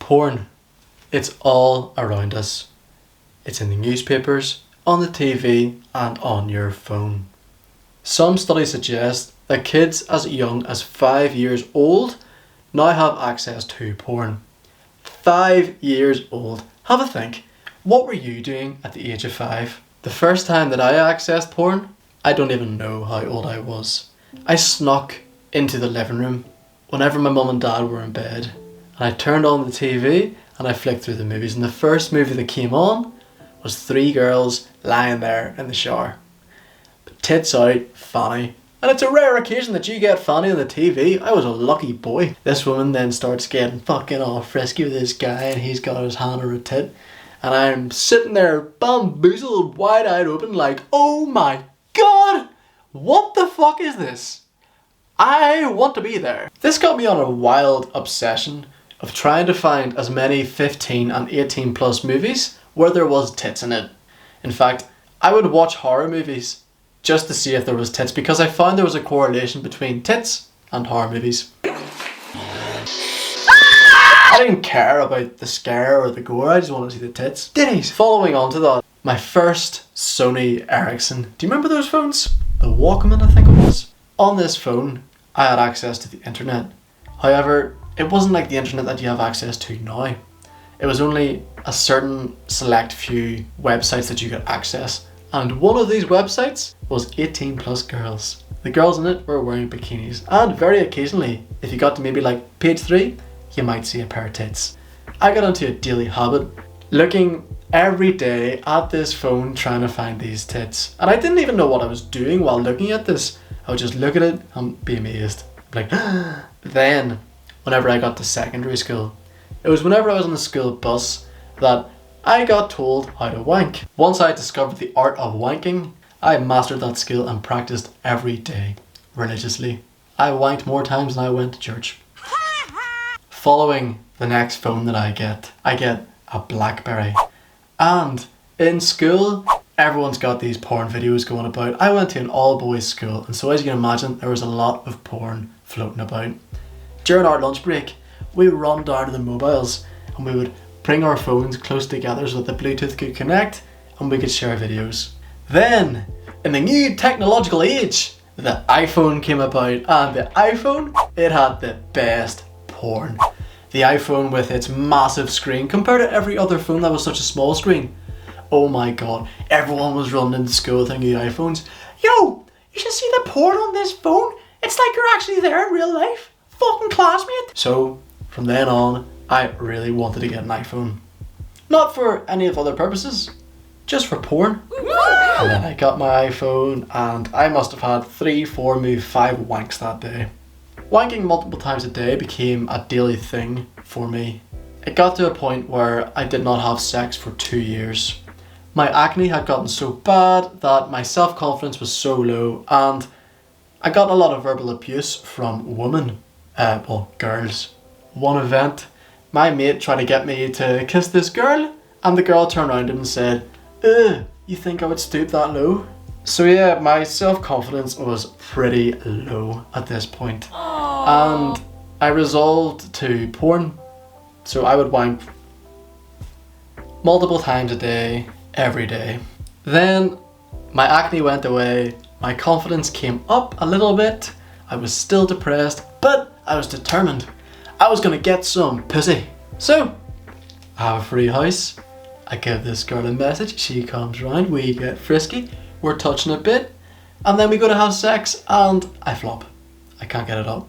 Porn. It's all around us. It's in the newspapers, on the TV, and on your phone. Some studies suggest that kids as young as 5 years old now have access to porn. 5 years old. Have a think. What were you doing at the age of 5? The first time that I accessed porn, I don't even know how old I was. I snuck into the living room whenever my mum and dad were in bed, and I turned on the TV and I flicked through the movies, and the first movie that came on was 3 girls lying there in the shower. Tits out, fanny. And it's a rare occasion that you get fanny on the TV. I was a lucky boy. This woman then starts getting fucking all frisky with this guy, and he's got his hand on her tit. And I'm sitting there bamboozled, wide-eyed open, like, oh my god! What the fuck is this? I want to be there. This got me on a wild obsession of trying to find as many 15 and 18 plus movies where there was tits in it. In fact, I would watch horror movies just to see if there was tits, because I found there was a correlation between tits and horror movies. I didn't care about the scare or the gore, I just wanted to see the tits. Ditties. Following on to that, my first Sony Ericsson. Do you remember those phones? The Walkman, I think it was. On this phone, I had access to the internet. However, it wasn't like the internet that you have access to now. It was only a certain select few websites that you could access. And one of these websites was 18 plus girls. The girls in it were wearing bikinis. And very occasionally, if you got to maybe like page 3, you might see a pair of tits. I got into a daily habit, looking every day at this phone trying to find these tits. And I didn't even know what I was doing while looking at this. I would just look at it and be amazed. Like, then, whenever I got to secondary school, it was whenever I was on the school bus that I got told how to wank. Once I discovered the art of wanking, I mastered that skill and practiced every day, religiously. I wanked more times than I went to church. Following the next phone that I get a BlackBerry. And in school, everyone's got these porn videos going about. I went to an all-boys school, and so as you can imagine, there was a lot of porn floating about. During our lunch break, we would run down to the mobiles and we would bring our phones close together so that the Bluetooth could connect and we could share videos. Then, in the new technological age, the iPhone came about, and the iPhone, it had the best porn. The iPhone with its massive screen compared to every other phone that was such a small screen. Oh my god, everyone was running into school thinking iPhones. Yo, you should see the porn on this phone. It's like you're actually there in real life. Fucking classmate. So, from then on, I really wanted to get an iPhone. Not for any of other purposes, just for porn. And then I got my iPhone and I must have had 3, 4, maybe 5 wanks that day. Wanking multiple times a day became a daily thing for me. It got to a point where I did not have sex for 2 years. My acne had gotten so bad that my self-confidence was so low, and I got a lot of verbal abuse from women, girls. One event, my mate tried to get me to kiss this girl, and the girl turned around and said, "Ugh, you think I would stoop that low?" So yeah, my self-confidence was pretty low at this point. And I resolved to porn. So I would wank multiple times a day, every day. Then my acne went away, my confidence came up a little bit. I was still depressed, but I was determined. I was gonna get some pussy. So, I have a free house. I give this girl a message, she comes round, we get frisky, we're touching a bit, and then we go to have sex and I flop. I can't get it up.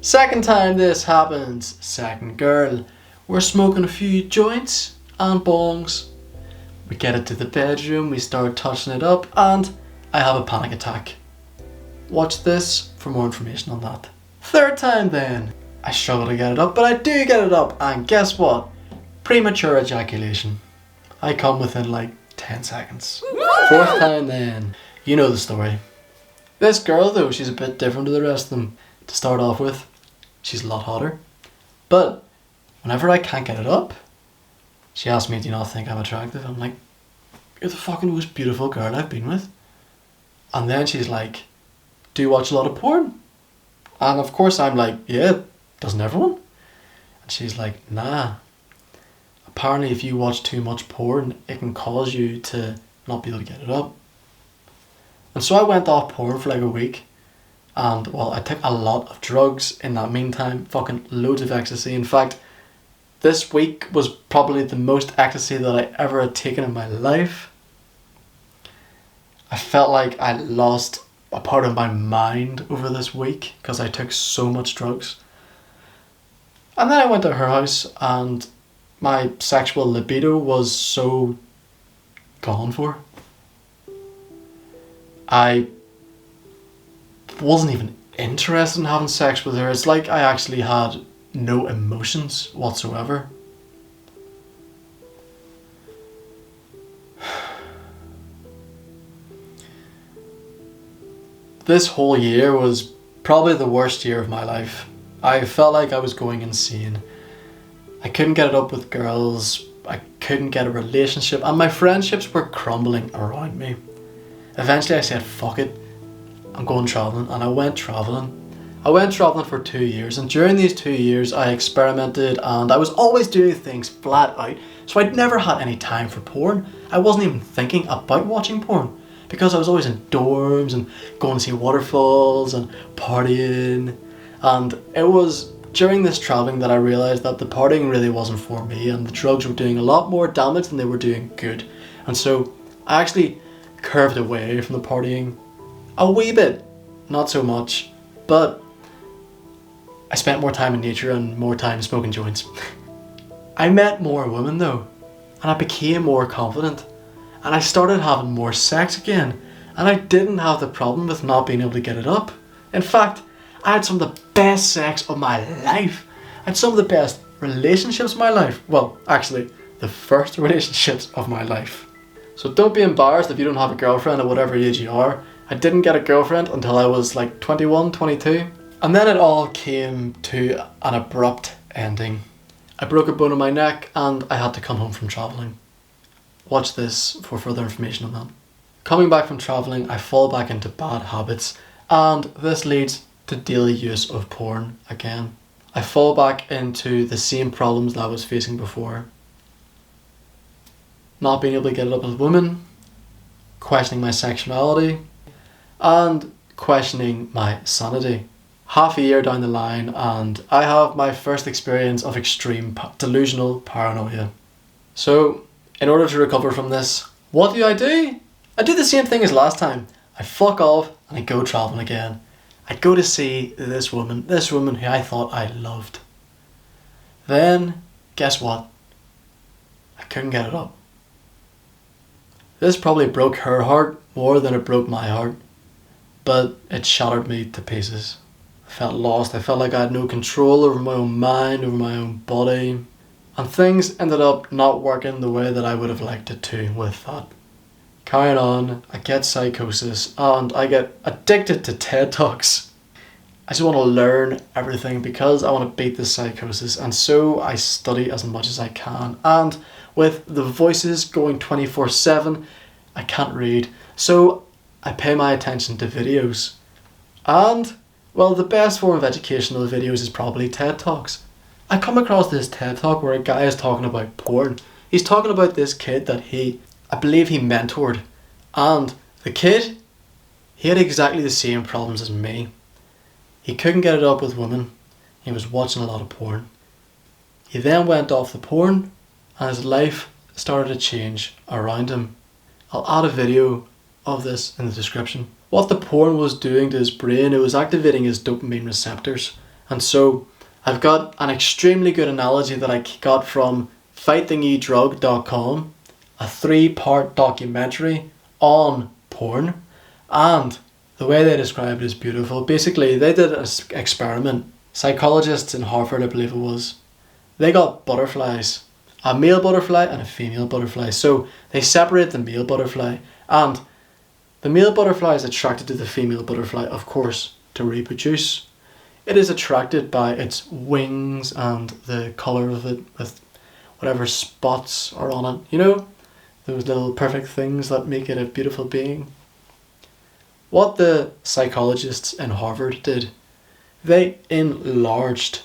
Second time this happens, second girl. We're smoking a few joints and bongs. We get it to the bedroom, we start touching it up, and I have a panic attack. Watch this for more information on that. Third time then, I struggle to get it up, but I do get it up, and guess what? Premature ejaculation. I come within like 10 seconds. Fourth time then, you know the story. This girl though, she's a bit different to the rest of them. To start off with, she's a lot hotter. But whenever I can't get it up, she asks me, "Do you not think I'm attractive?" I'm like, "You're the fucking most beautiful girl I've been with." And then she's like, "Do you watch a lot of porn?" And of course I'm like, "Yeah, doesn't everyone?" And she's like, "Nah, apparently if you watch too much porn, it can cause you to not be able to get it up. And so I went off porn for like a week, and well, I took a lot of drugs in that meantime, fucking loads of ecstasy. In fact, this week was probably the most ecstasy that I ever had taken in my life. I felt like I lost a part of my mind over this week because I took so much drugs. And then I went to her house and my sexual libido was so gone for. I wasn't even interested in having sex with her. It's like I actually had no emotions whatsoever. This whole year was probably the worst year of my life. I felt like I was going insane. I couldn't get it up with girls, I couldn't get a relationship, and my friendships were crumbling around me. Eventually I said, fuck it, I'm going travelling, and I went travelling. I went travelling for 2 years, and during these 2 years I experimented, and I was always doing things flat out, so I'd never had any time for porn. I wasn't even thinking about watching porn, because I was always in dorms and going to see waterfalls and partying. And it was during this travelling that I realised that the partying really wasn't for me, and the drugs were doing a lot more damage than they were doing good. And so I actually curved away from the partying a wee bit, not so much, but I spent more time in nature and more time smoking joints. I met more women though, and I became more confident, and I started having more sex again, and I didn't have the problem with not being able to get it up. In fact, I had some of the best sex of my life. I had some of the best relationships of my life. Well, actually, the first relationships of my life. So don't be embarrassed if you don't have a girlfriend at whatever age you are. I didn't get a girlfriend until I was like 21, 22. And then it all came to an abrupt ending. I broke a bone in my neck and I had to come home from travelling. Watch this for further information on that. Coming back from travelling, I fall back into bad habits, and this leads to daily use of porn again. I fall back into the same problems that I was facing before. Not being able to get it up with women, questioning my sexuality, and questioning my sanity. Half a year down the line and I have my first experience of extreme delusional paranoia. So, in order to recover from this, what do? I do the same thing as last time. I fuck off and I go travelling again. I go to see this woman who I thought I loved. Then, guess what? I couldn't get it up. This probably broke her heart more than it broke my heart, but it shattered me to pieces. I felt lost. I felt like I had no control over my own mind, over my own body, and things ended up not working the way that I would have liked it to with that. Carrying on, I get psychosis and I get addicted to TED Talks. I just want to learn everything because I want to beat this psychosis, and so I study as much as I can. And with the voices going 24/7, I can't read, so I pay my attention to videos. And, well, the best form of educational videos is probably TED Talks. I come across this TED Talk where a guy is talking about porn. He's talking about this kid that I believe he mentored, and the kid, he had exactly the same problems as me. He couldn't get it up with women. He was watching a lot of porn. He then went off the porn and his life started to change around him. I'll add a video of this in the description. What the porn was doing to his brain, it was activating his dopamine receptors. And so I've got an extremely good analogy that I got from fightthingyedrug.com, a 3-part documentary on porn, and the way they describe it is beautiful. Basically, they did an experiment. Psychologists in Harvard, I believe it was, they got butterflies, a male butterfly and a female butterfly. So they separate the male butterfly, and the male butterfly is attracted to the female butterfly, of course, to reproduce. It is attracted by its wings and the colour of it with whatever spots are on it. You know, those little perfect things that make it a beautiful being. What the psychologists in Harvard did, they enlarged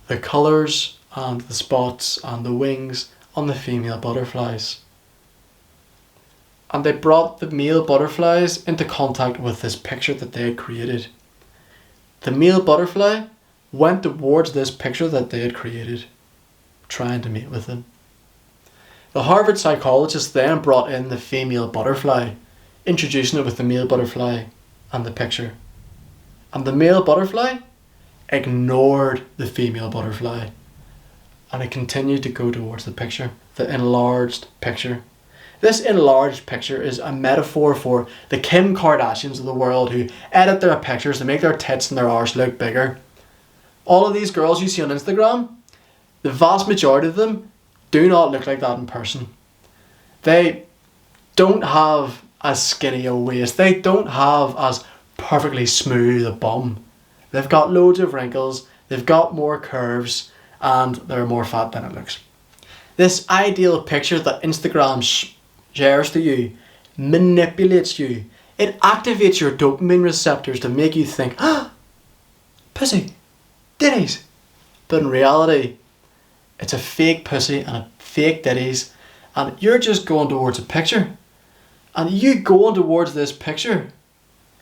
the colours and the spots and the wings on the female butterflies. And they brought the male butterflies into contact with this picture that they had created. The male butterfly went towards this picture that they had created, trying to mate with them. The Harvard psychologist then brought in the female butterfly, introducing it with the male butterfly and the picture. And the male butterfly ignored the female butterfly, and it continued to go towards the picture, the enlarged picture. This enlarged picture is a metaphor for the Kim Kardashians of the world who edit their pictures to make their tits and their arse look bigger. All of these girls you see on Instagram, the vast majority of them do not look like that in person. They don't have as skinny a waist. They don't have as perfectly smooth a bum. They've got loads of wrinkles, they've got more curves, and they're more fat than it looks. This ideal picture that Instagram shares to you manipulates you. It activates your dopamine receptors to make you think, pussy, ditties. But in reality, it's a fake pussy and a fake ditties, and you're just going towards a picture. And you going towards this picture,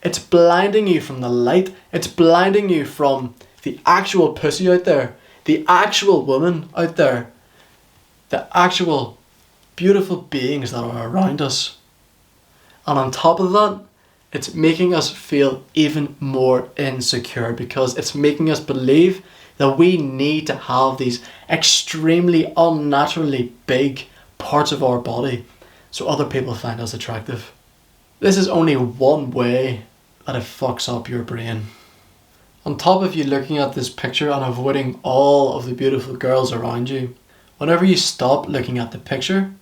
it's blinding you from the light. It's blinding you from the actual pussy out there, the actual woman out there, the actual beautiful beings that are around us. And on top of that, it's making us feel even more insecure because it's making us believe that we need to have these extremely unnaturally big parts of our body so other people find us attractive. This is only one way that it fucks up your brain. On top of you looking at this picture and avoiding all of the beautiful girls around you, whenever you stop looking at the picture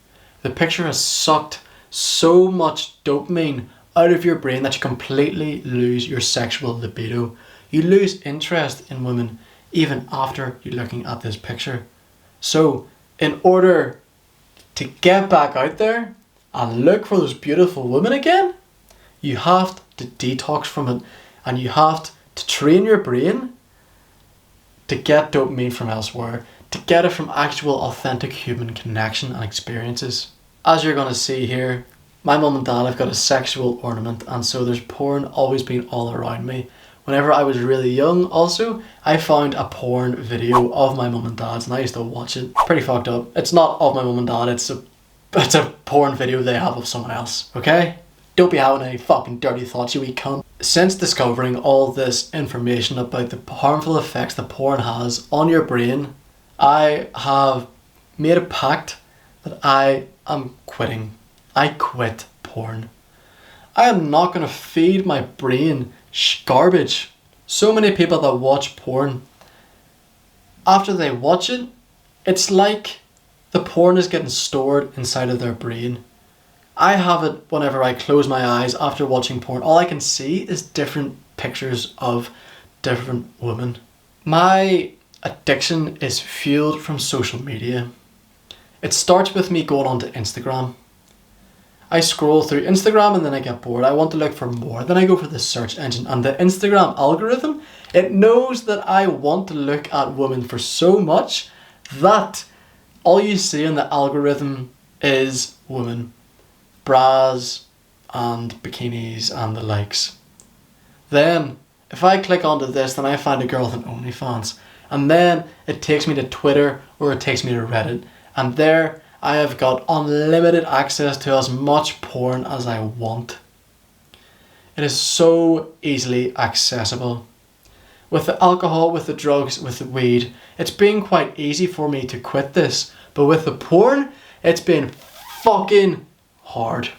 has sucked so much dopamine out of your brain that you completely lose your sexual libido. You lose interest in women even after you're looking at this picture. So, in order to get back out there and look for those beautiful women again, you have to detox from it, and you have to train your brain to get dopamine from elsewhere, to get it from actual authentic human connection and experiences. As you're going to see here, my mum and dad have got a sexual ornament, and so there's porn always been all around me. Whenever I was really young also, I found a porn video of my mum and dad's and I used to watch it. Pretty fucked up. It's not of my mum and dad, it's a porn video they have of someone else, okay? Don't be having any fucking dirty thoughts, you wee cunt. Since discovering all this information about the harmful effects that porn has on your brain, I have made a pact that I am quitting. I quit porn. I am not going to feed my brain garbage. So many people that watch porn, after they watch it, it's like the porn is getting stored inside of their brain. I have it whenever I close my eyes after watching porn. All I can see is different pictures of different women. My addiction is fueled from social media. It starts with me going onto Instagram. I scroll through Instagram and then I get bored. I want to look for more. Then I go for the search engine, and the Instagram algorithm, it knows that I want to look at women for so much that all you see in the algorithm is women. Bras and bikinis and the likes. Then, if I click onto this, then I find a girl with an OnlyFans. And then it takes me to Twitter or it takes me to Reddit. And there I have got unlimited access to as much porn as I want. It is so easily accessible. With the alcohol, with the drugs, with the weed, it's been quite easy for me to quit this. But with the porn, it's been fucking hard.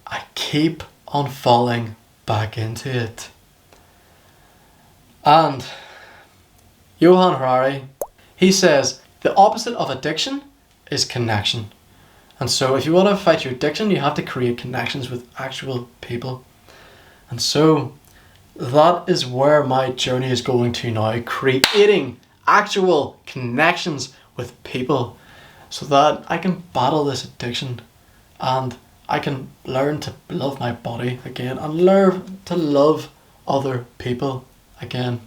I keep on falling back into it. And Johann Hari, he says, the opposite of addiction is connection. And so if you want to fight your addiction, you have to create connections with actual people. And so that is where my journey is going to now, creating actual connections with people so that I can battle this addiction and I can learn to love my body again and learn to love other people again.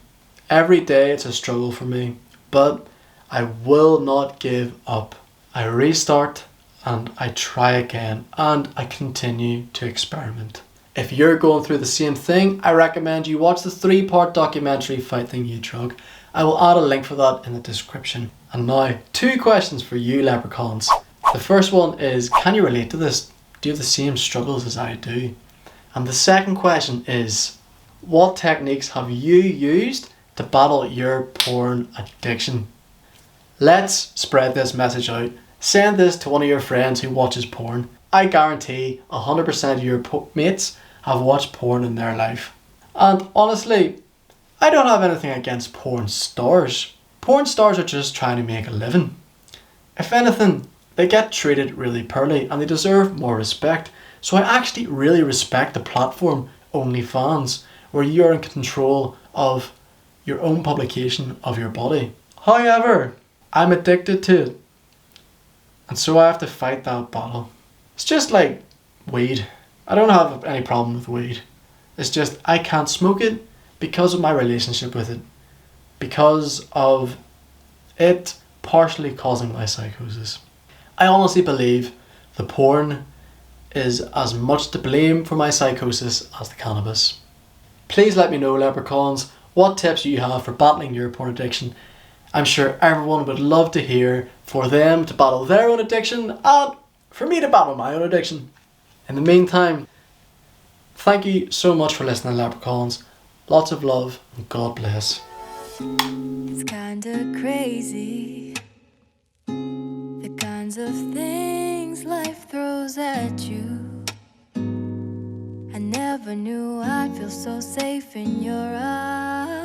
Every day it's a struggle for me, but I will not give up. I restart and I try again and I continue to experiment. If you're going through the same thing, I recommend you watch the 3-part documentary Fight the New Drug. I will add a link for that in the description. And now, 2 questions for you leprechauns. The first one is, can you relate to this? Do you have the same struggles as I do? And the second question is, what techniques have you used to battle your porn addiction? Let's spread this message out. Send this to one of your friends who watches porn. I guarantee 100% of your mates have watched porn in their life. And honestly, I don't have anything against porn stars. Porn stars are just trying to make a living. If anything, they get treated really poorly and they deserve more respect. So I actually really respect the platform OnlyFans, where you're in control of your own publication of your body. However, I'm addicted to it. And so I have to fight that battle. It's just like weed. I don't have any problem with weed. It's just I can't smoke it because of my relationship with it. Because of it partially causing my psychosis. I honestly believe the porn is as much to blame for my psychosis as the cannabis. Please let me know, leprechauns, what tips you have for battling your porn addiction. I'm sure everyone would love to hear for them to battle their own addiction and for me to battle my own addiction. In the meantime, thank you so much for listening, leprechauns. Lots of love and God bless. It's kinda crazy, the kinds of things life throws at you. I never knew I'd feel so safe in your eyes.